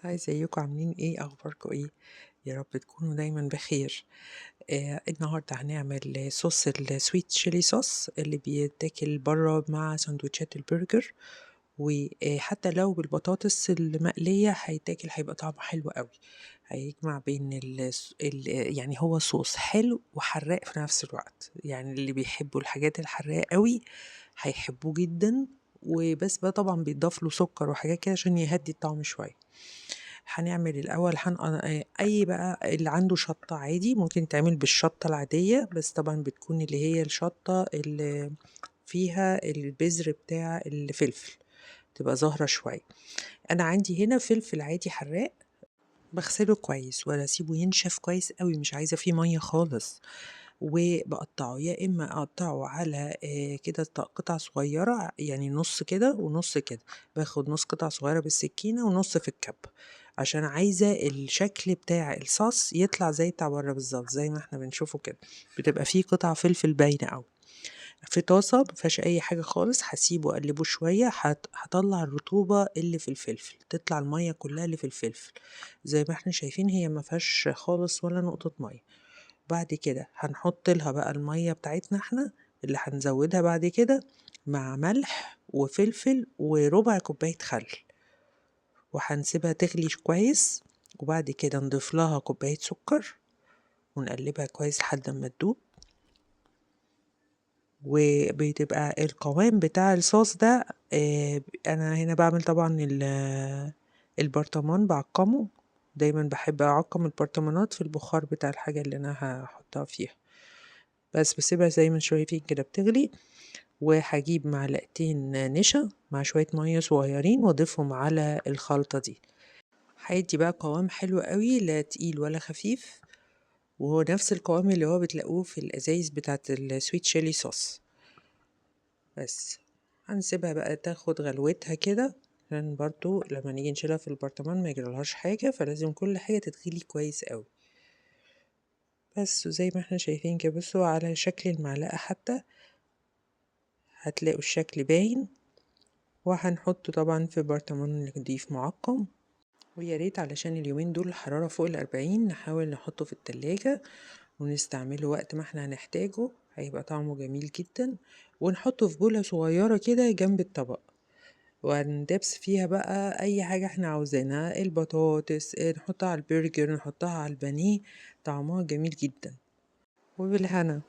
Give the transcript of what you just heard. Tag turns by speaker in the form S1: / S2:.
S1: هاي ازيكم عاملين ايه اخباركم ايه؟ يا رب تكونوا دايما بخير. النهارده هنعمل صوص السويت تشيلي صوص اللي بيتاكل بره مع سندوتشات البرجر، وحتى لو بالبطاطس المقلية هيتاكل هيبقى طعمه حلو قوي. هيجمع بين يعني هو صوص حلو وحراق في نفس الوقت، يعني اللي بيحبوا الحاجات الحراقة قوي هيحبوه جدا. وبس بقى طبعا بيضاف له سكر وحاجات كده عشان يهدي الطعم شوية. هنعمل الأول أي بقى اللي عنده شطة عادي ممكن تعمل بالشطة العادية، بس طبعا بتكون اللي هي الشطة اللي فيها البذر بتاع الفلفل تبقى ظاهرة شوية. أنا عندي هنا فلفل عادي حراق، بغسله كويس ولا اسيبه ينشف كويس قوي، مش عايزة فيه مية خالص. وبقطعه يا إما أقطعه على كده قطع صغيرة، يعني نص كده ونص كده. باخد نص قطعة صغيرة بالسكينة ونص في الكب، عشان عايزة الشكل بتاع الصوص يطلع زي بتاع بره بالظبط زي ما احنا بنشوفه كده. بتبقى فيه قطع فلفل باينة أوي. في طاسة مفيهاش أي حاجة خالص، هسيبه أقلبه شوية، هطلع الرطوبة اللي في الفلفل، تطلع المية كلها اللي في الفلفل. زي ما احنا شايفين هي مفيهاش خالص ولا نقطة مية. بعد كده هنحط لها بقى المية بتاعتنا احنا اللي هنزودها بعد كده، مع ملح وفلفل وربع كوباية خل، وهنسيبها تغلي كويس. وبعد كده نضيف لها كوباية سكر ونقلبها كويس لحد ما تدوب. وبتبقى القوام بتاع الصوص ده انا هنا بعمل طبعا البرطمان بعقمه. دايما بحب اعقم البرطمانات في البخار بتاع الحاجة اللي انا هحطها فيها. بس بسيبها زي ما شايفين كده بتغلي، وهجيب معلقتين نشا مع شوية مية صغيرين واضيفهم على الخلطة دي. هيدي بقى قوام حلو قوي، لا تقيل ولا خفيف، وهو نفس القوام اللي هو بتلاقوه في الازايز بتاعت السويت شيلي صوص. بس هنسيبها بقى تاخد غلوتها كده، عشان برضو لما نيجي نشيلها في البرطمان ما يجرالهاش حاجة، فلازم كل حاجة تتغلي كويس قوي. بس زي ما احنا شايفين كده، بصوا على شكل المعلقة حتى هتلاقوا الشكل باين. وهنحطه طبعا في برطمان نضيف معقم. ويا ريت علشان اليومين دول الحرارة فوق 40، نحاول نحطه في التلاجة ونستعمله وقت ما احنا هنحتاجه، هيبقى طعمه جميل جدا. ونحطه في بولة صغيرة كده جنب الطبق، وندبس فيها بقى اي حاجة احنا عاوزينها، البطاطس نحطها على البرجر، نحطها على البانيه، طعمها جميل جدا. وبالهنا.